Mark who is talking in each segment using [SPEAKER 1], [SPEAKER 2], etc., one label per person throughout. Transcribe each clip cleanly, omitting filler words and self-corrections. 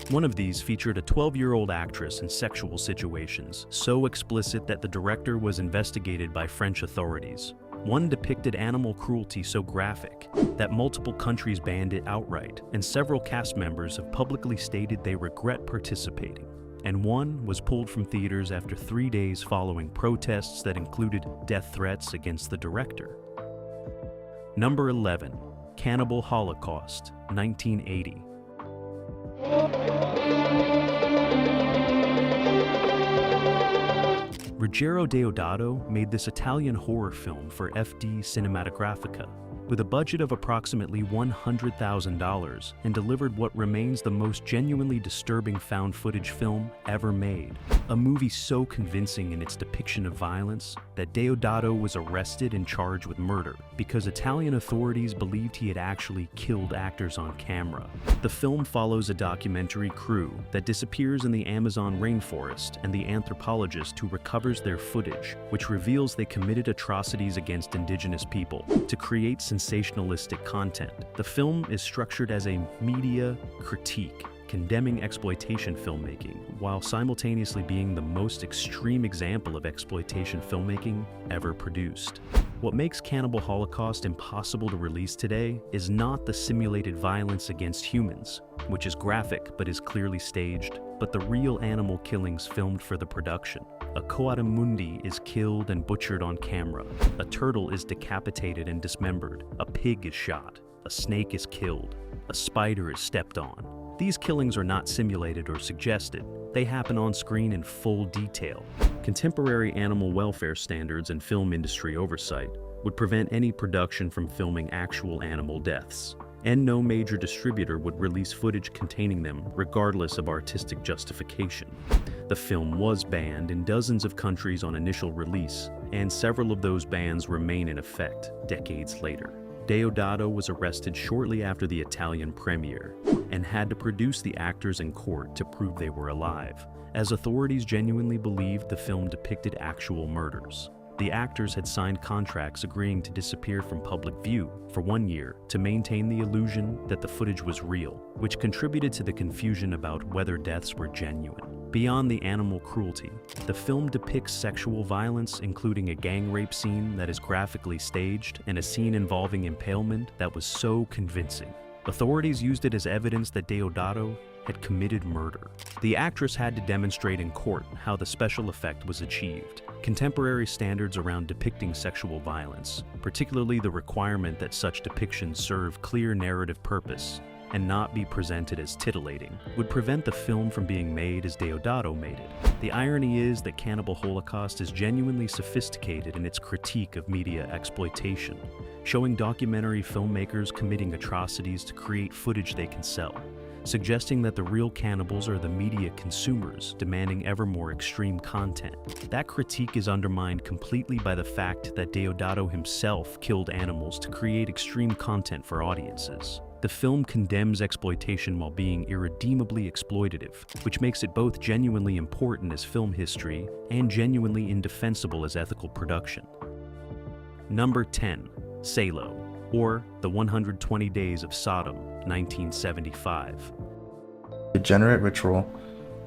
[SPEAKER 1] One of these featured a 12-year-old actress in sexual situations, so explicit that the director was investigated by French authorities. One depicted animal cruelty so graphic that multiple countries banned it outright, and several cast members have publicly stated they regret participating. And one was pulled from theaters after 3 days following protests that included death threats against the director. Number 11. Cannibal Holocaust, 1980. Ruggero Deodato made this Italian horror film for FD Cinematografica with a budget of approximately $100,000 and delivered what remains the most genuinely disturbing found footage film ever made. A movie so convincing in its depiction of violence that Deodato was arrested and charged with murder because Italian authorities believed he had actually killed actors on camera. The film follows a documentary crew that disappears in the Amazon rainforest and the anthropologist who recovers their footage, which reveals they committed atrocities against indigenous people to create sensationalistic content. The film is structured as a media critique, condemning exploitation filmmaking, while simultaneously being the most extreme example of exploitation filmmaking ever produced. What makes Cannibal Holocaust impossible to release today is not the simulated violence against humans, which is graphic but is clearly staged, but the real animal killings filmed for the production. A coatimundi is killed and butchered on camera. A turtle is decapitated and dismembered. A pig is shot. A snake is killed. A spider is stepped on. These killings are not simulated or suggested. They happen on screen in full detail. Contemporary animal welfare standards and film industry oversight would prevent any production from filming actual animal deaths, and no major distributor would release footage containing them regardless of artistic justification. The film was banned in dozens of countries on initial release, and several of those bans remain in effect decades later. Deodato was arrested shortly after the Italian premiere and had to produce the actors in court to prove they were alive, as authorities genuinely believed the film depicted actual murders. The actors had signed contracts agreeing to disappear from public view for 1 year to maintain the illusion that the footage was real, which contributed to the confusion about whether deaths were genuine. Beyond the animal cruelty, the film depicts sexual violence, including a gang rape scene that is graphically staged and a scene involving impalement that was so convincing. Authorities used it as evidence that Deodato had committed murder. The actress had to demonstrate in court how the special effect was achieved. Contemporary standards around depicting sexual violence, particularly the requirement that such depictions serve clear narrative purpose and not be presented as titillating, would prevent the film from being made as Deodato made it. The irony is that Cannibal Holocaust is genuinely sophisticated in its critique of media exploitation, showing documentary filmmakers committing atrocities to create footage they can sell, suggesting that the real cannibals are the media consumers demanding ever more extreme content. That critique is undermined completely by the fact that Deodato himself killed animals to create extreme content for audiences. The film condemns exploitation while being irredeemably exploitative, which makes it both genuinely important as film history and genuinely indefensible as ethical production. Number 10. Salo, or The 120 Days of Sodom, 1975.
[SPEAKER 2] Degenerate ritual.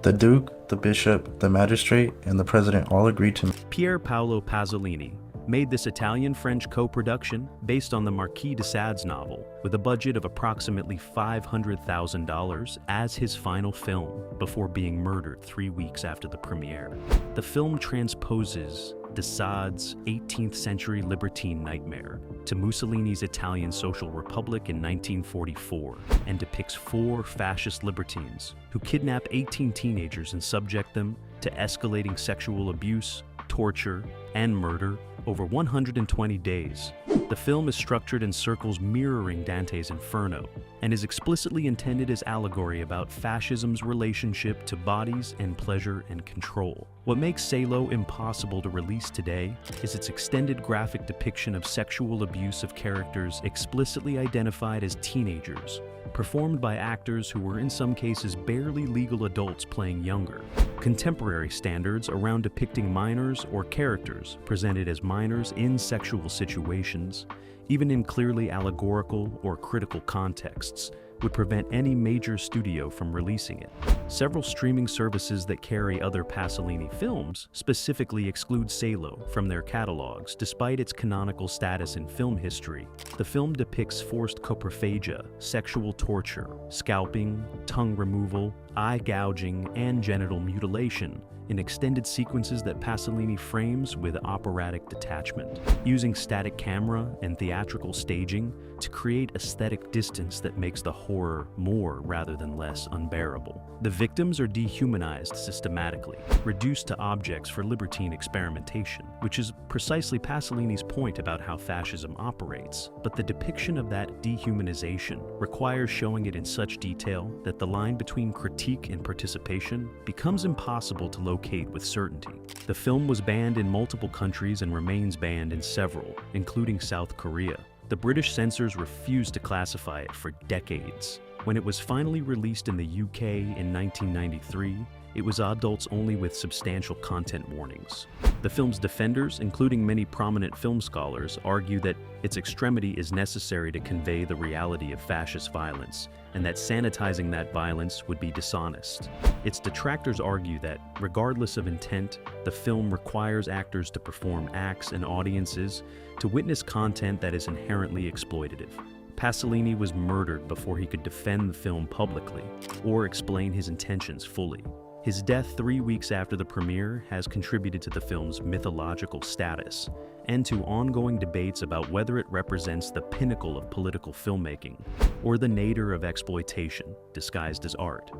[SPEAKER 2] The Duke, the Bishop, the Magistrate, and the President all agreed to...
[SPEAKER 1] Pier Paolo Pasolini made this Italian-French co-production based on the Marquis de Sade's novel with a budget of approximately $500,000 as his final film before being murdered 3 weeks after the premiere. The film transposes de Sade's 18th century libertine nightmare to Mussolini's Italian Social Republic in 1944 and depicts 4 fascist libertines who kidnap 18 teenagers and subject them to escalating sexual abuse, torture, and murder over 120 days. The film is structured in circles mirroring Dante's Inferno and is explicitly intended as allegory about fascism's relationship to bodies and pleasure and control. What makes Salo impossible to release today is its extended graphic depiction of sexual abuse of characters explicitly identified as teenagers, performed by actors who were in some cases barely legal adults playing younger. Contemporary standards around depicting minors or characters presented as minors in sexual situations, even in clearly allegorical or critical contexts, would prevent any major studio from releasing it. Several streaming services that carry other Pasolini films specifically exclude Salo from their catalogs despite its canonical status in film history. The film depicts forced coprophagia, sexual torture, scalping, tongue removal, eye gouging, and genital mutilation in extended sequences that Pasolini frames with operatic detachment, using static camera and theatrical staging to create aesthetic distance that makes the horror more rather than less unbearable. The victims are dehumanized systematically, reduced to objects for libertine experimentation, which is precisely Pasolini's point about how fascism operates, but the depiction of that dehumanization requires showing it in such detail that the line between critique and participation becomes impossible to locate with certainty. The film was banned in multiple countries and remains banned in several, including South Korea. The British censors refused to classify it for decades. When it was finally released in the UK in 1993, it was adults only with substantial content warnings. The film's defenders, including many prominent film scholars, argue that its extremity is necessary to convey the reality of fascist violence, and that sanitizing that violence would be dishonest. Its detractors argue that, regardless of intent, the film requires actors to perform acts and audiences to witness content that is inherently exploitative. Pasolini was murdered before he could defend the film publicly or explain his intentions fully. His death 3 weeks after the premiere has contributed to the film's mythological status and to ongoing debates about whether it represents the pinnacle of political filmmaking or the nadir of exploitation disguised as art.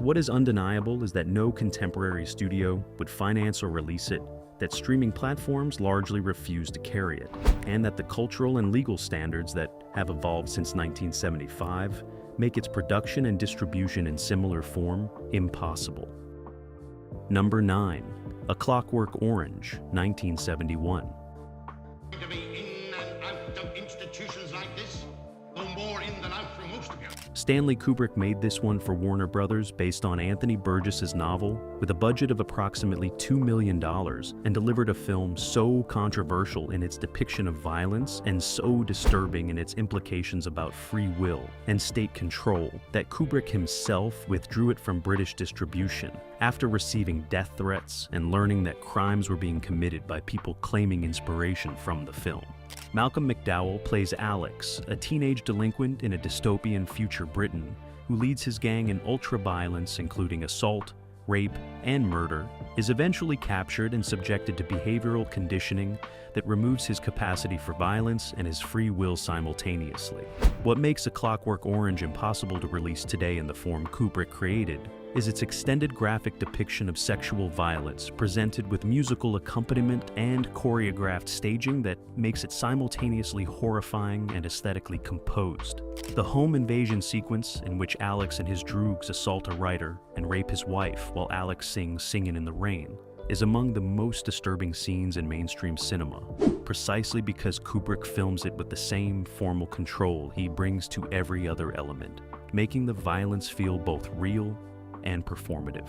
[SPEAKER 1] What is undeniable is that no contemporary studio would finance or release it, that streaming platforms largely refuse to carry it, and that the cultural and legal standards that have evolved since 1975 make its production and distribution in similar form impossible. Number 9. A Clockwork Orange, 1971.
[SPEAKER 3] To be in and out of institutions like this, no more in than out for most of you.
[SPEAKER 1] Stanley Kubrick made this one for Warner Brothers based on Anthony Burgess's novel with a budget of approximately $2 million and delivered a film so controversial in its depiction of violence and so disturbing in its implications about free will and state control that Kubrick himself withdrew it from British distribution after receiving death threats and learning that crimes were being committed by people claiming inspiration from the film. Malcolm McDowell plays Alex, a teenage delinquent in a dystopian future Britain who leads his gang in ultra-violence including assault, rape, and murder, is eventually captured and subjected to behavioral conditioning that removes his capacity for violence and his free will simultaneously. What makes A Clockwork Orange impossible to release today in the form Kubrick created is its extended graphic depiction of sexual violence presented with musical accompaniment and choreographed staging that makes it simultaneously horrifying and aesthetically composed. The home invasion sequence in which Alex and his droogs assault a writer and rape his wife while Alex sings Singin' in the Rain is among the most disturbing scenes in mainstream cinema, precisely because Kubrick films it with the same formal control he brings to every other element, making the violence feel both real and performative.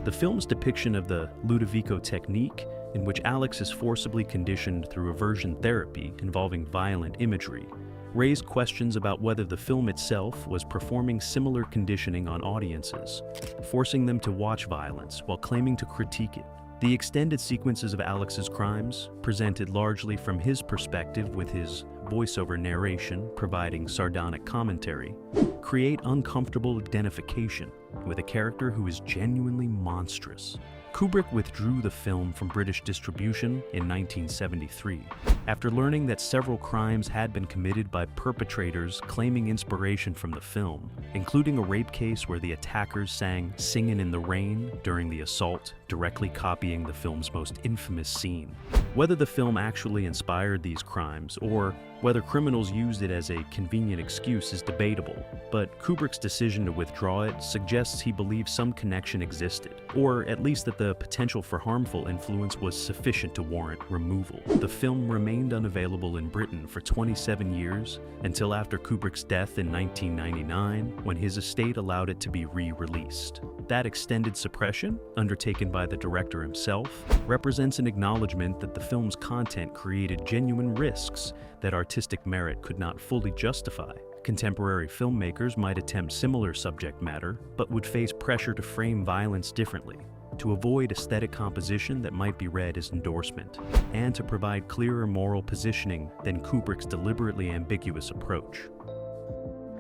[SPEAKER 1] The film's depiction of the Ludovico technique, in which Alex is forcibly conditioned through aversion therapy involving violent imagery, raised questions about whether the film itself was performing similar conditioning on audiences, forcing them to watch violence while claiming to critique it. The extended sequences of Alex's crimes, presented largely from his perspective with his voiceover narration providing sardonic commentary, create uncomfortable identification with a character who is genuinely monstrous. Kubrick withdrew the film from British distribution in 1973, after learning that several crimes had been committed by perpetrators claiming inspiration from the film, including a rape case where the attackers sang Singin' in the Rain during the assault, directly copying the film's most infamous scene. Whether the film actually inspired these crimes, or whether criminals used it as a convenient excuse is debatable, but Kubrick's decision to withdraw it suggests he believes some connection existed, or at least that the potential for harmful influence was sufficient to warrant removal. The film remained unavailable in Britain for 27 years, until after Kubrick's death in 1999, when his estate allowed it to be re-released. That extended suppression, undertaken by the director himself, represents an acknowledgement that the film's content created genuine risks that artistic merit could not fully justify. Contemporary filmmakers might attempt similar subject matter, but would face pressure to frame violence differently, to avoid aesthetic composition that might be read as endorsement, and to provide clearer moral positioning than Kubrick's deliberately ambiguous approach.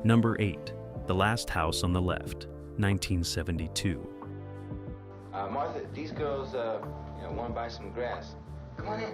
[SPEAKER 1] Number 8. The Last House on the Left, 1972.
[SPEAKER 4] Martha, these girls, want to buy some grass. Come on in.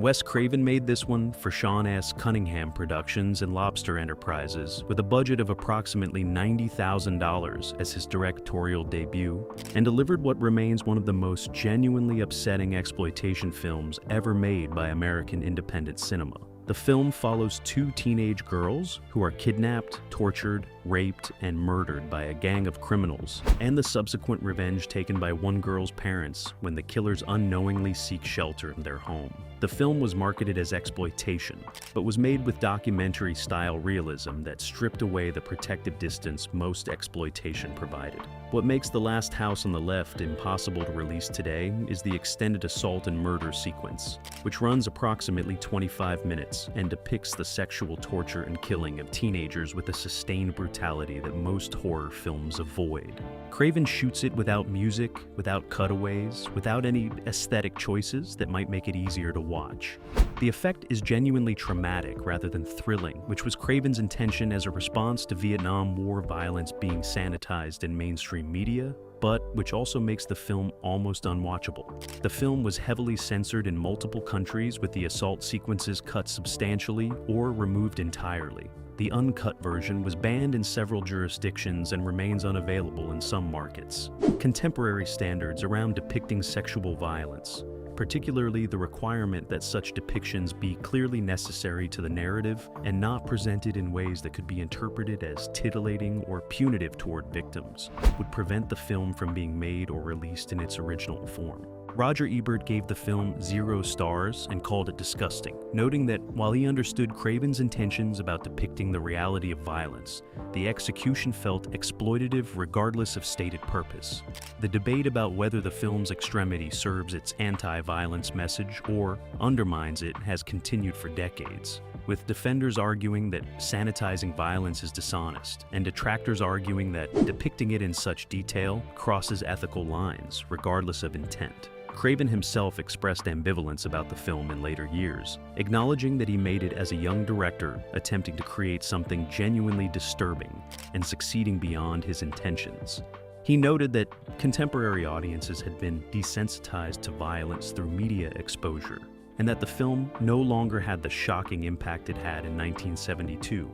[SPEAKER 1] Wes Craven made this one for Sean S. Cunningham Productions and Lobster Enterprises with a budget of approximately $90,000 as his directorial debut, and delivered what remains one of the most genuinely upsetting exploitation films ever made by American independent cinema. The film follows two teenage girls who are kidnapped, tortured, raped, and murdered by a gang of criminals, and the subsequent revenge taken by one girl's parents when the killers unknowingly seek shelter in their home. The film was marketed as exploitation, but was made with documentary-style realism that stripped away the protective distance most exploitation provided. What makes The Last House on the Left impossible to release today is the extended assault and murder sequence, which runs approximately 25 minutes and depicts the sexual torture and killing of teenagers with a sustained brutality that most horror films avoid. Craven shoots it without music, without cutaways, without any aesthetic choices that might make it easier to watch. The effect is genuinely traumatic rather than thrilling, which was Craven's intention as a response to Vietnam War violence being sanitized in mainstream media, but which also makes the film almost unwatchable. The film was heavily censored in multiple countries, with the assault sequences cut substantially or removed entirely. The uncut version was banned in several jurisdictions and remains unavailable in some markets. Contemporary standards around depicting sexual violence, particularly the requirement that such depictions be clearly necessary to the narrative and not presented in ways that could be interpreted as titillating or punitive toward victims, would prevent the film from being made or released in its original form. Roger Ebert gave the film 0 stars and called it disgusting, noting that while he understood Craven's intentions about depicting the reality of violence, the execution felt exploitative regardless of stated purpose. The debate about whether the film's extremity serves its anti-violence message or undermines it has continued for decades, with defenders arguing that sanitizing violence is dishonest, and detractors arguing that depicting it in such detail crosses ethical lines, regardless of intent. Craven himself expressed ambivalence about the film in later years, acknowledging that he made it as a young director attempting to create something genuinely disturbing and succeeding beyond his intentions. He noted that contemporary audiences had been desensitized to violence through media exposure, and that the film no longer had the shocking impact it had in 1972,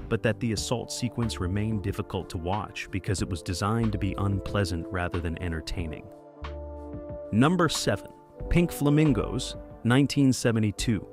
[SPEAKER 1] but that the assault sequence remained difficult to watch because it was designed to be unpleasant rather than entertaining. Number 7. Pink Flamingos, 1972.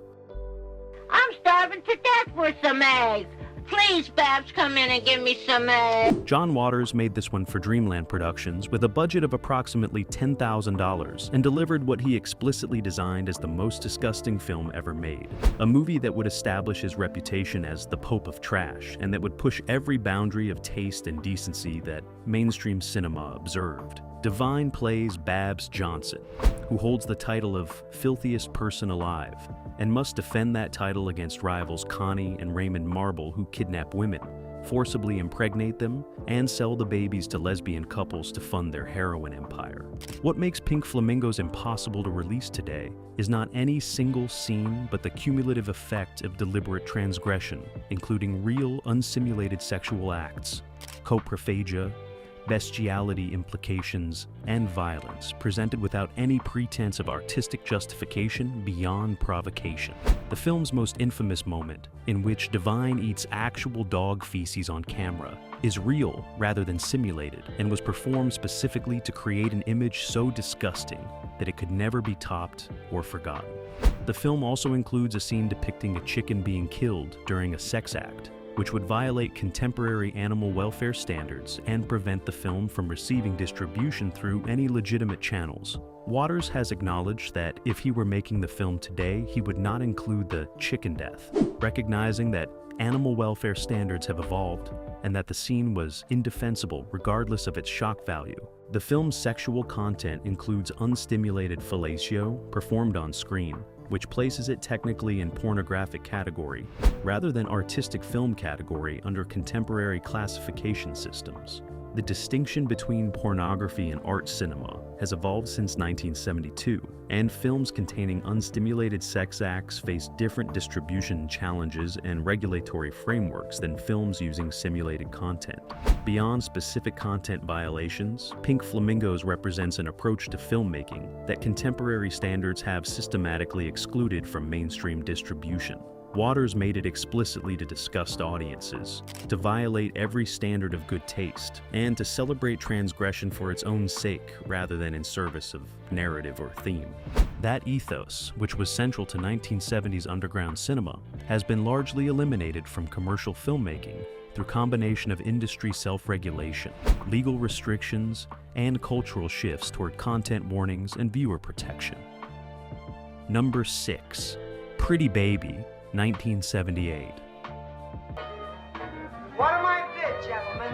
[SPEAKER 5] I'm starving to death for some eggs. Please, Babs, come in and give me some eggs.
[SPEAKER 1] John Waters made this one for Dreamland Productions with a budget of approximately $10,000 and delivered what he explicitly designed as the most disgusting film ever made. A movie that would establish his reputation as the Pope of Trash and that would push every boundary of taste and decency that mainstream cinema observed. Divine plays Babs Johnson, who holds the title of filthiest person alive, and must defend that title against rivals Connie and Raymond Marble, who kidnap women, forcibly impregnate them, and sell the babies to lesbian couples to fund their heroin empire. What makes Pink Flamingos impossible to release today is not any single scene, but the cumulative effect of deliberate transgression, including real, unsimulated sexual acts, coprophagia, bestiality implications, and violence presented without any pretense of artistic justification beyond provocation. The film's most infamous moment, in which Divine eats actual dog feces on camera, is real rather than simulated and was performed specifically to create an image so disgusting that it could never be topped or forgotten. The film also includes a scene depicting a chicken being killed during a sex act, which would violate contemporary animal welfare standards and prevent the film from receiving distribution through any legitimate channels. Waters has acknowledged that if he were making the film today, he would not include the chicken death, recognizing that animal welfare standards have evolved and that the scene was indefensible regardless of its shock value. The film's sexual content includes unstimulated fellatio performed on screen, which places it technically in pornographic category, rather than artistic film category under contemporary classification systems. The distinction between pornography and art cinema has evolved since 1972, and films containing unstimulated sex acts face different distribution challenges and regulatory frameworks than films using simulated content. Beyond specific content violations, Pink Flamingos represents an approach to filmmaking that contemporary standards have systematically excluded from mainstream distribution. Waters made it explicitly to disgust audiences, to violate every standard of good taste, and to celebrate transgression for its own sake rather than in service of narrative or theme. That ethos, which was central to 1970s underground cinema, has been largely eliminated from commercial filmmaking through combination of industry self-regulation, legal restrictions, and cultural shifts toward content warnings and viewer protection. Number 6. Pretty Baby, 1978.
[SPEAKER 6] What am I bid, gentlemen?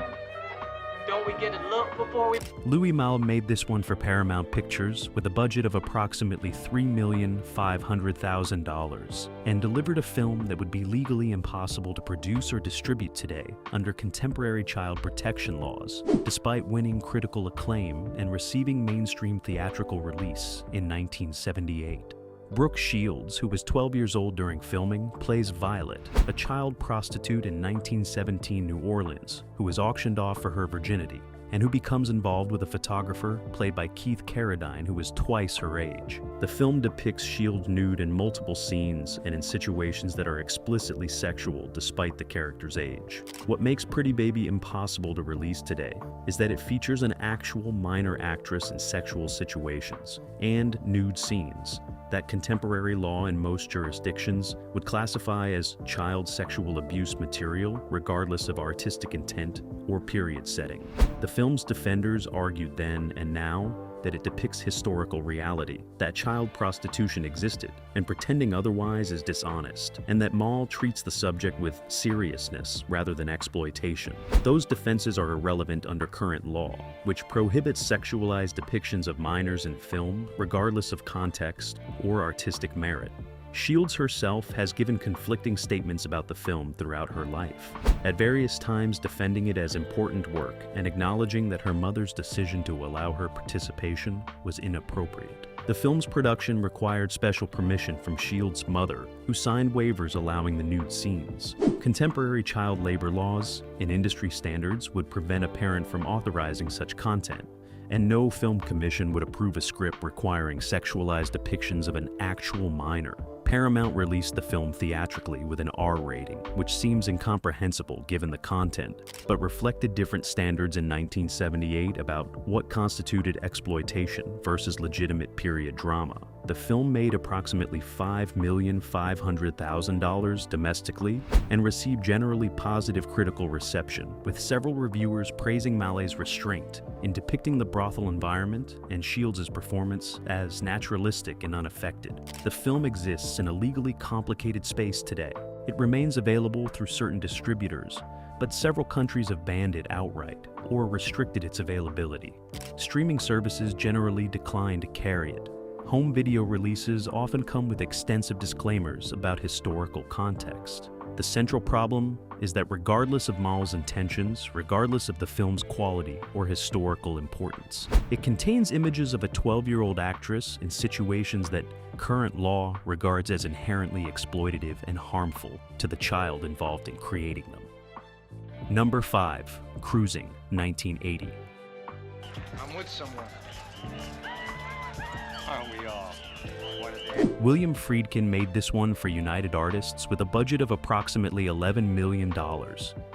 [SPEAKER 6] Don't we get a look before we...
[SPEAKER 1] Louis Malle made this one for Paramount Pictures with a budget of approximately $3,500,000 and delivered a film that would be legally impossible to produce or distribute today under contemporary child protection laws, despite winning critical acclaim and receiving mainstream theatrical release in 1978. Brooke Shields, who was 12 years old during filming, plays Violet, a child prostitute in 1917 New Orleans who was auctioned off for her virginity, and who becomes involved with a photographer played by Keith Carradine, who is twice her age. The film depicts Shields nude in multiple scenes and in situations that are explicitly sexual despite the character's age. What makes Pretty Baby impossible to release today is that it features an actual minor actress in sexual situations and nude scenes that contemporary law in most jurisdictions would classify as child sexual abuse material regardless of artistic intent or period setting. The film's defenders argued then and now that it depicts historical reality, that child prostitution existed, and pretending otherwise is dishonest, and that Malle treats the subject with seriousness rather than exploitation. Those defenses are irrelevant under current law, which prohibits sexualized depictions of minors in film regardless of context or artistic merit. Shields herself has given conflicting statements about the film throughout her life, at various times defending it as important work and acknowledging that her mother's decision to allow her participation was inappropriate. The film's production required special permission from Shields' mother, who signed waivers allowing the nude scenes. Contemporary child labor laws and industry standards would prevent a parent from authorizing such content, and no film commission would approve a script requiring sexualized depictions of an actual minor. Paramount released the film theatrically with an R rating, which seems incomprehensible given the content, but reflected different standards in 1978 about what constituted exploitation versus legitimate period drama. The film made approximately $5,500,000 domestically and received generally positive critical reception, with several reviewers praising Malle's restraint in depicting the brothel environment and Shields' performance as naturalistic and unaffected. The film exists in a legally complicated space today. It remains available through certain distributors, but several countries have banned it outright or restricted its availability. Streaming services generally decline to carry it. Home video releases often come with extensive disclaimers about historical context. The central problem is that regardless of Malle's intentions, regardless of the film's quality or historical importance, it contains images of a 12-year-old actress in situations that current law regards as inherently exploitative and harmful to the child involved in creating them. Number 5. Cruising, 1980.
[SPEAKER 7] I'm with someone. Aren't we all?
[SPEAKER 1] William Friedkin made this one for United Artists with a budget of approximately $11 million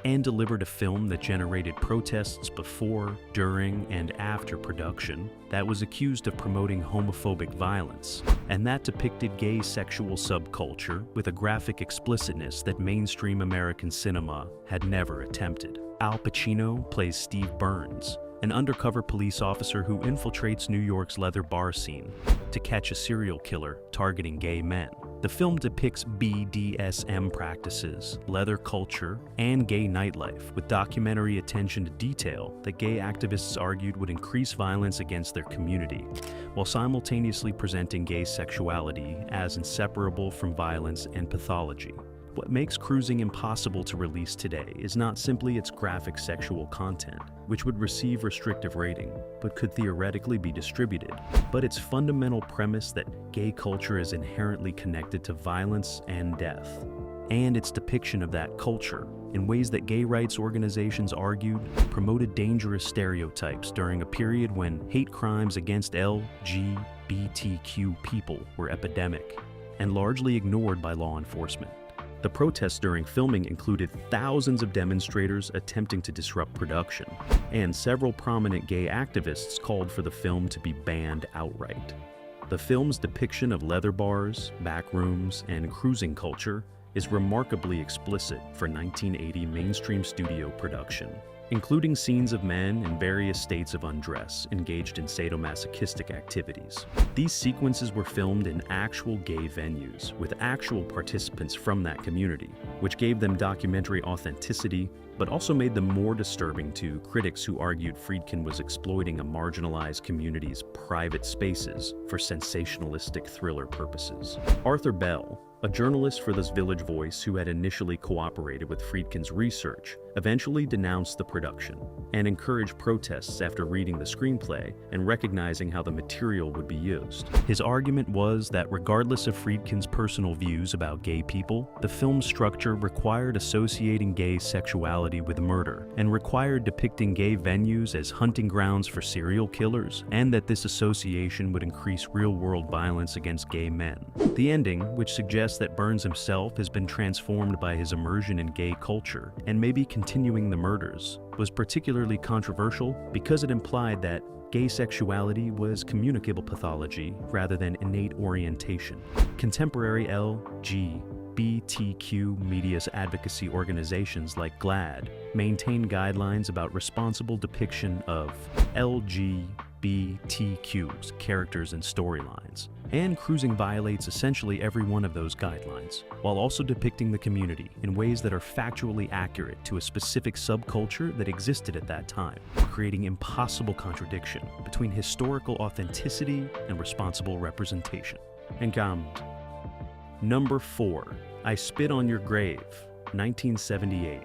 [SPEAKER 1] and delivered a film that generated protests before, during, and after production that was accused of promoting homophobic violence, and that depicted gay sexual subculture with a graphic explicitness that mainstream American cinema had never attempted. Al Pacino plays Steve Burns, an undercover police officer who infiltrates New York's leather bar scene to catch a serial killer targeting gay men. The film depicts BDSM practices, leather culture, and gay nightlife, with documentary attention to detail that gay activists argued would increase violence against their community, while simultaneously presenting gay sexuality as inseparable from violence and pathology. What makes Cruising impossible to release today is not simply its graphic sexual content, which would receive restrictive rating, but could theoretically be distributed, but its fundamental premise that gay culture is inherently connected to violence and death, and its depiction of that culture in ways that gay rights organizations argued promoted dangerous stereotypes during a period when hate crimes against LGBTQ people were epidemic and largely ignored by law enforcement. The protests during filming included thousands of demonstrators attempting to disrupt production, and several prominent gay activists called for the film to be banned outright. The film's depiction of leather bars, backrooms, and cruising culture is remarkably explicit for 1980 mainstream studio production, including scenes of men in various states of undress engaged in sadomasochistic activities. These sequences were filmed in actual gay venues with actual participants from that community, which gave them documentary authenticity, but also made them more disturbing to critics who argued Friedkin was exploiting a marginalized community's private spaces for sensationalistic thriller purposes. Arthur Bell, a journalist for The Village Voice who had initially cooperated with Friedkin's research, eventually denounced the production and encouraged protests after reading the screenplay and recognizing how the material would be used. His argument was that regardless of Friedkin's personal views about gay people, the film's structure required associating gay sexuality with murder and required depicting gay venues as hunting grounds for serial killers, and that this association would increase real-world violence against gay men. The ending, which suggests that Burns himself has been transformed by his immersion in gay culture and may be continuing the murders, was particularly controversial because it implied that gay sexuality was communicable pathology rather than innate orientation. Contemporary LGBTQ media's advocacy organizations like GLAAD maintain guidelines about responsible depiction of LGBTQ's characters and storylines, and Cruising violates essentially every one of those guidelines, while also depicting the community in ways that are factually accurate to a specific subculture that existed at that time, creating impossible contradiction between historical authenticity and responsible representation. Unhinged. Number 4. I Spit on Your Grave, 1978.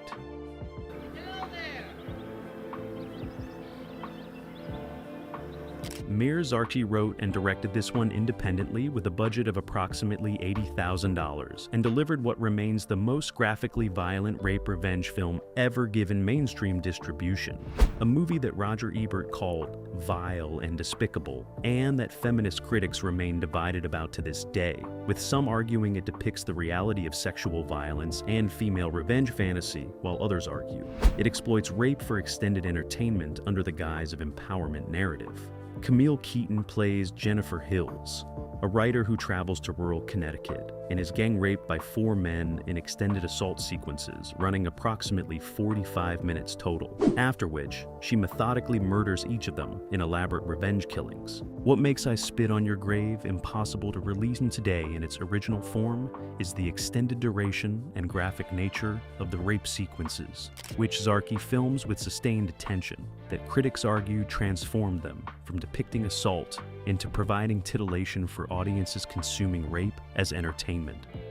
[SPEAKER 1] Mir Zarchi wrote and directed this one independently with a budget of approximately $80,000 and delivered what remains the most graphically violent rape revenge film ever given mainstream distribution. A movie that Roger Ebert called vile and despicable, and that feminist critics remain divided about to this day, with some arguing it depicts the reality of sexual violence and female revenge fantasy, while others argue it exploits rape for extended entertainment under the guise of empowerment narrative. Camille Keaton plays Jennifer Hills, a writer who travels to rural Connecticut and is gang raped by 4 men in extended assault sequences running approximately 45 minutes total, after which she methodically murders each of them in elaborate revenge killings. What makes I Spit on Your Grave impossible to release today in its original form is the extended duration and graphic nature of the rape sequences, which Zarchi films with sustained attention that critics argue transformed them from depicting assault into providing titillation for audiences consuming rape as entertainment.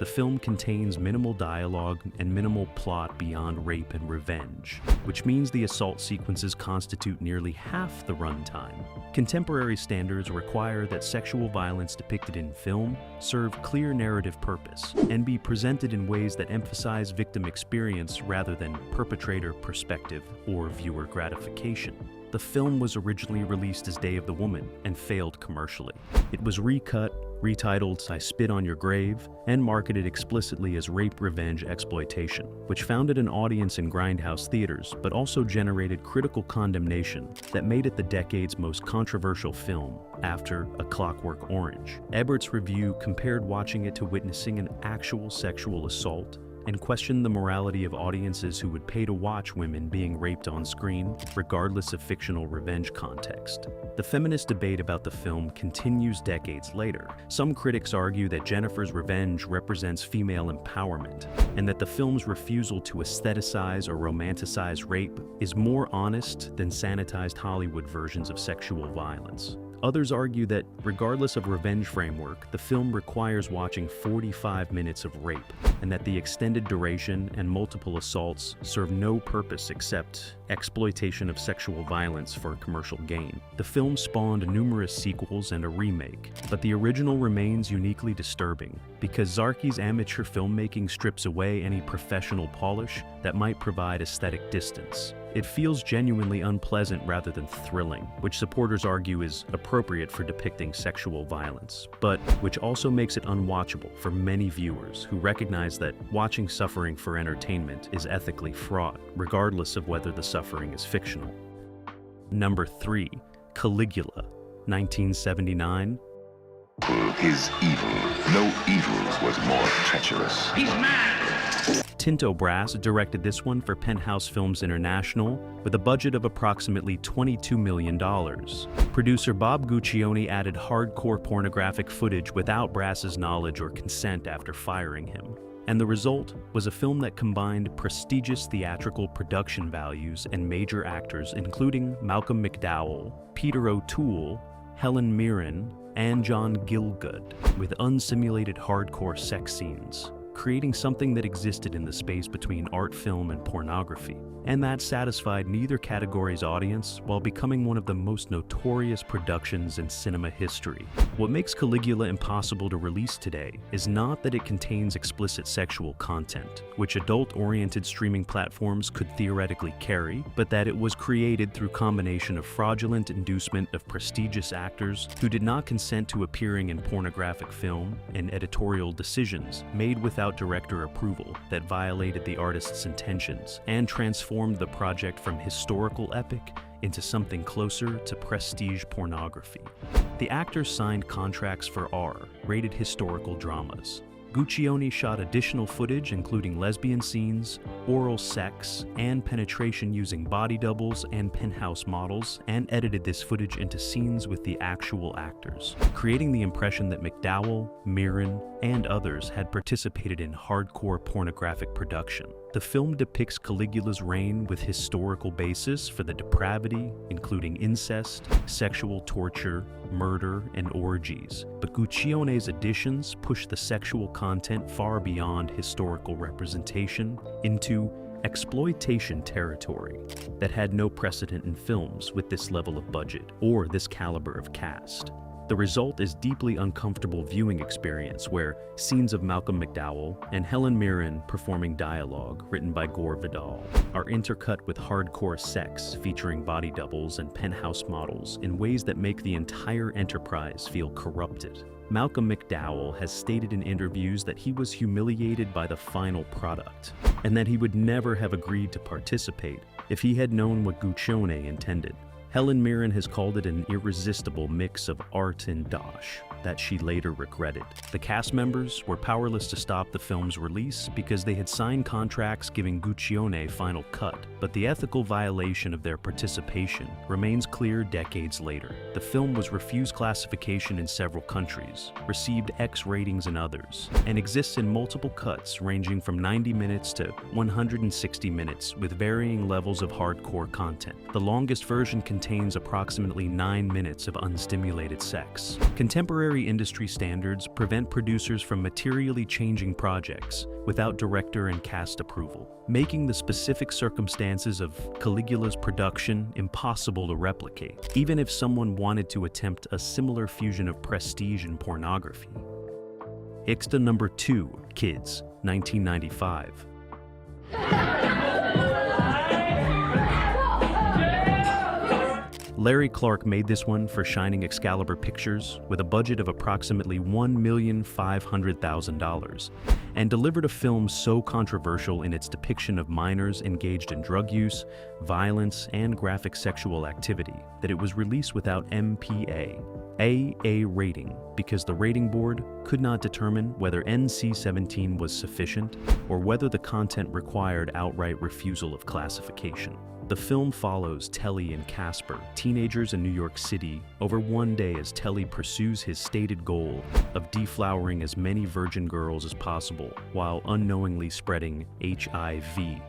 [SPEAKER 1] The film contains minimal dialogue and minimal plot beyond rape and revenge, which means the assault sequences constitute nearly half the runtime. Contemporary standards require that sexual violence depicted in film serve clear narrative purpose and be presented in ways that emphasize victim experience rather than perpetrator perspective or viewer gratification. The film was originally released as Day of the Woman and failed commercially. It was recut, retitled I Spit on Your Grave, and marketed explicitly as rape revenge exploitation, which founded an audience in grindhouse theaters but also generated critical condemnation that made it the decade's most controversial film after A Clockwork Orange. Ebert's review compared watching it to witnessing an actual sexual assault and questioned the morality of audiences who would pay to watch women being raped on screen, regardless of fictional revenge context. The feminist debate about the film continues decades later. Some critics argue that Jennifer's revenge represents female empowerment, and that the film's refusal to aestheticize or romanticize rape is more honest than sanitized Hollywood versions of sexual violence. Others argue that, regardless of revenge framework, the film requires watching 45 minutes of rape, and that the extended duration and multiple assaults serve no purpose except exploitation of sexual violence for commercial gain. The film spawned numerous sequels and a remake, but the original remains uniquely disturbing because Zarki's amateur filmmaking strips away any professional polish that might provide aesthetic distance. It feels genuinely unpleasant rather than thrilling, which supporters argue is appropriate for depicting sexual violence, but which also makes it unwatchable for many viewers who recognize that watching suffering for entertainment is ethically fraught, regardless of whether the suffering is fictional. Number 3. Caligula, 1979.
[SPEAKER 8] Is evil. No evil was more treacherous.
[SPEAKER 3] He's mad!
[SPEAKER 1] Tinto Brass directed this one for Penthouse Films International with a budget of approximately $22 million. Producer Bob Guccione added hardcore pornographic footage without Brass's knowledge or consent after firing him. And the result was a film that combined prestigious theatrical production values and major actors including Malcolm McDowell, Peter O'Toole, Helen Mirren, and John Gielgud, with unsimulated hardcore sex scenes, creating something that existed in the space between art film and pornography, and that satisfied neither category's audience while becoming one of the most notorious productions in cinema history. What makes Caligula impossible to release today is not that it contains explicit sexual content, which adult-oriented streaming platforms could theoretically carry, but that it was created through combination of fraudulent inducement of prestigious actors who did not consent to appearing in pornographic film and editorial decisions made without director approval that violated the artist's intentions and transformed the project from historical epic into something closer to prestige pornography. The actors signed contracts for R-rated historical dramas. Guccione shot additional footage including lesbian scenes, oral sex, and penetration using body doubles and penthouse models, and edited this footage into scenes with the actual actors, creating the impression that McDowell, Mirren, and others had participated in hardcore pornographic production. The film depicts Caligula's reign with historical basis for the depravity, including incest, sexual torture, murder, and orgies, but Guccione's additions push the sexual content far beyond historical representation into exploitation territory that had no precedent in films with this level of budget or this caliber of cast. The result is deeply uncomfortable viewing experience where scenes of Malcolm McDowell and Helen Mirren performing dialogue written by Gore Vidal are intercut with hardcore sex featuring body doubles and penthouse models in ways that make the entire enterprise feel corrupted. Malcolm McDowell has stated in interviews that he was humiliated by the final product and that he would never have agreed to participate if he had known what Guccione intended. Helen Mirren has called it an irresistible mix of art and dosh that she later regretted. The cast members were powerless to stop the film's release because they had signed contracts giving Guccione final cut, but the ethical violation of their participation remains clear decades later. The film was refused classification in several countries, received X ratings in others, and exists in multiple cuts ranging from 90 minutes to 160 minutes with varying levels of hardcore content. The longest version contains approximately 9 minutes of unstimulated sex. Contemporary industry standards prevent producers from materially changing projects without director and cast approval, making the specific circumstances of Caligula's production impossible to replicate, even if someone wanted to attempt a similar fusion of prestige and pornography. Ixta number 2, Kids, 1995. Larry Clark made this one for Shining Excalibur Pictures with a budget of approximately $1,500,000 and delivered a film so controversial in its depiction of minors engaged in drug use, violence, and graphic sexual activity that it was released without MPA, AA rating because the rating board could not determine whether NC-17 was sufficient or whether the content required outright refusal of classification. The film follows Telly and Casper, teenagers in New York City, over one day as Telly pursues his stated goal of deflowering as many virgin girls as possible while unknowingly spreading HIV.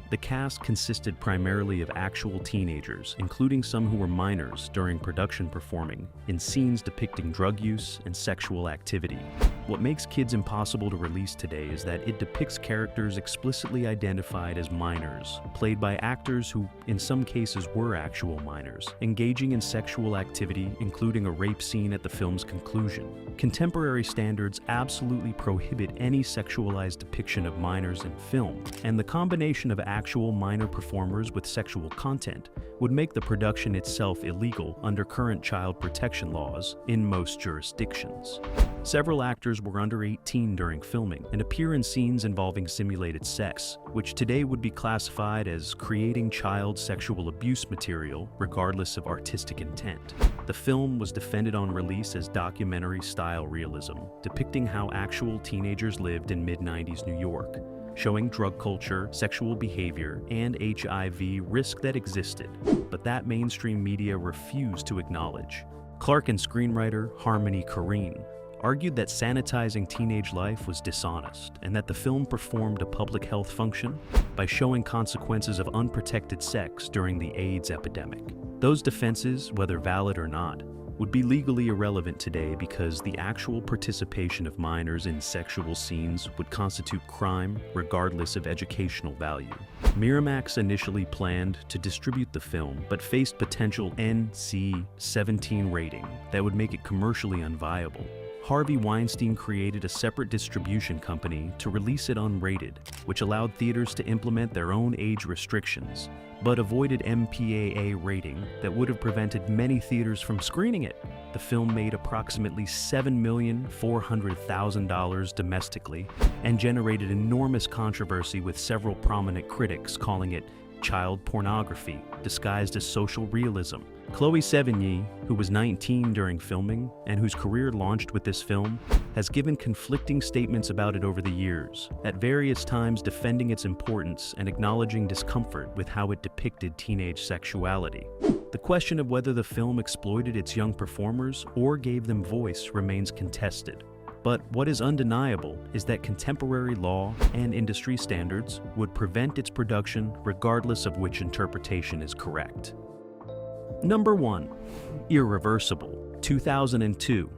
[SPEAKER 1] The cast consisted primarily of actual teenagers, including some who were minors during production, performing in scenes depicting drug use and sexual activity. What makes Kids impossible to release today is that it depicts characters explicitly identified as minors, played by actors who, in some cases, were actual minors, engaging in sexual activity, including a rape scene at the film's conclusion. Contemporary standards absolutely prohibit any sexualized depiction of minors in film, and the combination of actual minor performers with sexual content would make the production itself illegal under current child protection laws in most jurisdictions. Several actors were under 18 during filming and appear in scenes involving simulated sex, which today would be classified as creating child sexual abuse material regardless of artistic intent. The film was defended on release as documentary-style realism, depicting how actual teenagers lived in mid-90s New York, showing drug culture, sexual behavior, and HIV risk that existed, but that mainstream media refused to acknowledge. Clark and screenwriter Harmony Korine argued that sanitizing teenage life was dishonest and that the film performed a public health function by showing consequences of unprotected sex during the AIDS epidemic. Those defenses, whether valid or not, would be legally irrelevant today because the actual participation of minors in sexual scenes would constitute crime regardless of educational value. Miramax initially planned to distribute the film but faced potential NC-17 rating that would make it commercially unviable. Harvey Weinstein created a separate distribution company to release it unrated, which allowed theaters to implement their own age restrictions, but avoided MPAA rating that would have prevented many theaters from screening it. The film made approximately $7,400,000 domestically and generated enormous controversy, with several prominent critics calling it child pornography disguised as social realism. Chloe Sevigny, who was 19 during filming and whose career launched with this film, has given conflicting statements about it over the years, at various times defending its importance and acknowledging discomfort with how it depicted teenage sexuality. The question of whether the film exploited its young performers or gave them voice remains contested. But what is undeniable is that contemporary law and industry standards would prevent its production regardless of which interpretation is correct. Number 1. Irreversible, 2002.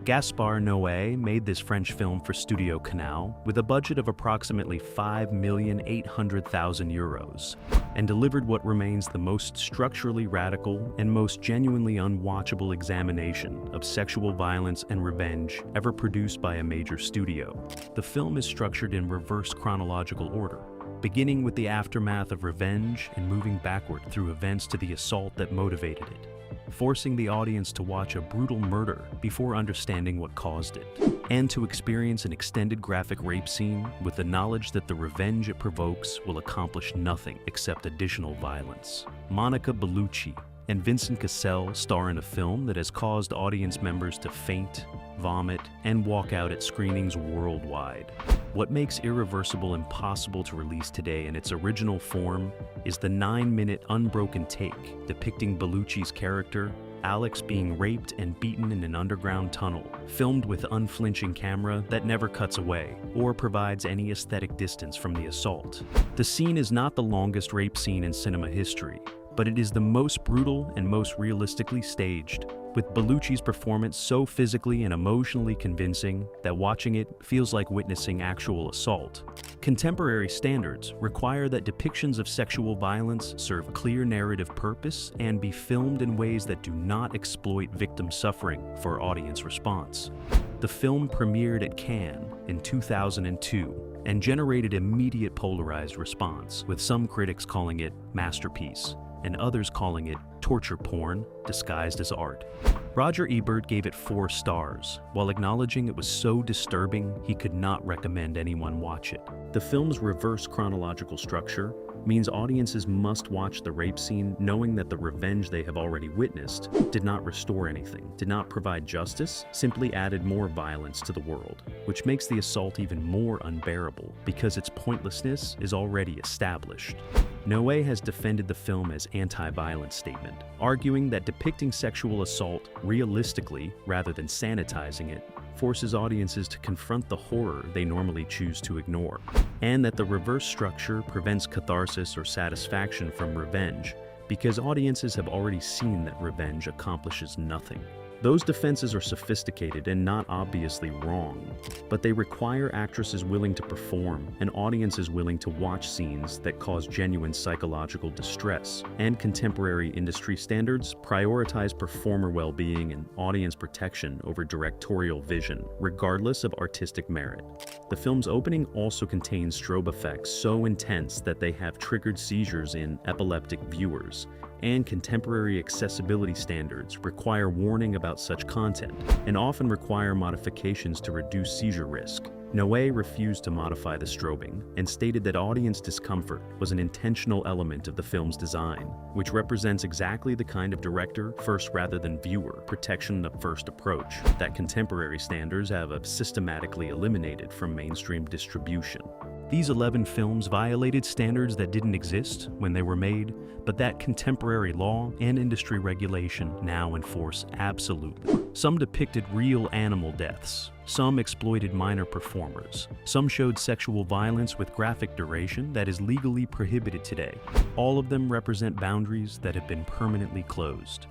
[SPEAKER 1] Gaspard Noé made this French film for Studio Canal with a budget of approximately €5,800,000 and delivered what remains the most structurally radical and most genuinely unwatchable examination of sexual violence and revenge ever produced by a major studio. The film is structured in reverse chronological order, beginning with the aftermath of revenge and moving backward through events to the assault that motivated it, forcing the audience to watch a brutal murder before understanding what caused it, and to experience an extended graphic rape scene with the knowledge that the revenge it provokes will accomplish nothing except additional violence. Monica Bellucci and Vincent Cassel star in a film that has caused audience members to faint, vomit, and walk out at screenings worldwide. What makes Irreversible impossible to release today in its original form is the 9-minute unbroken take depicting Bellucci's character, Alex, being raped and beaten in an underground tunnel, filmed with unflinching camera that never cuts away or provides any aesthetic distance from the assault. The scene is not the longest rape scene in cinema history, but it is the most brutal and most realistically staged, with Bellucci's performance so physically and emotionally convincing that watching it feels like witnessing actual assault. Contemporary standards require that depictions of sexual violence serve clear narrative purpose and be filmed in ways that do not exploit victim suffering for audience response. The film premiered at Cannes in 2002 and generated immediate polarized response, with some critics calling it masterpiece and others calling it torture porn disguised as art. Roger Ebert gave it 4 stars, while acknowledging it was so disturbing he could not recommend anyone watch it. The film's reverse chronological structure means audiences must watch the rape scene knowing that the revenge they have already witnessed did not restore anything, did not provide justice, simply added more violence to the world, which makes the assault even more unbearable because its pointlessness is already established. Noé has defended the film as anti-violence statement, arguing that depicting sexual assault realistically rather than sanitizing it forces audiences to confront the horror they normally choose to ignore, and that the reverse structure prevents catharsis or satisfaction from revenge because audiences have already seen that revenge accomplishes nothing. Those defenses are sophisticated and not obviously wrong, but they require actresses willing to perform and audiences willing to watch scenes that cause genuine psychological distress, and contemporary industry standards prioritize performer well-being and audience protection over directorial vision, regardless of artistic merit. The film's opening also contains strobe effects so intense that they have triggered seizures in epileptic viewers, and contemporary accessibility standards require warning about such content and often require modifications to reduce seizure risk. Noé refused to modify the strobing and stated that audience discomfort was an intentional element of the film's design, which represents exactly the kind of director first rather than viewer protection of first approach that contemporary standards have systematically eliminated from mainstream distribution. These 11 films violated standards that didn't exist when they were made, but that contemporary law and industry regulation now enforce absolutely. Some depicted real animal deaths. Some exploited minor performers. Some showed sexual violence with graphic duration that is legally prohibited today. All of them represent boundaries that have been permanently closed.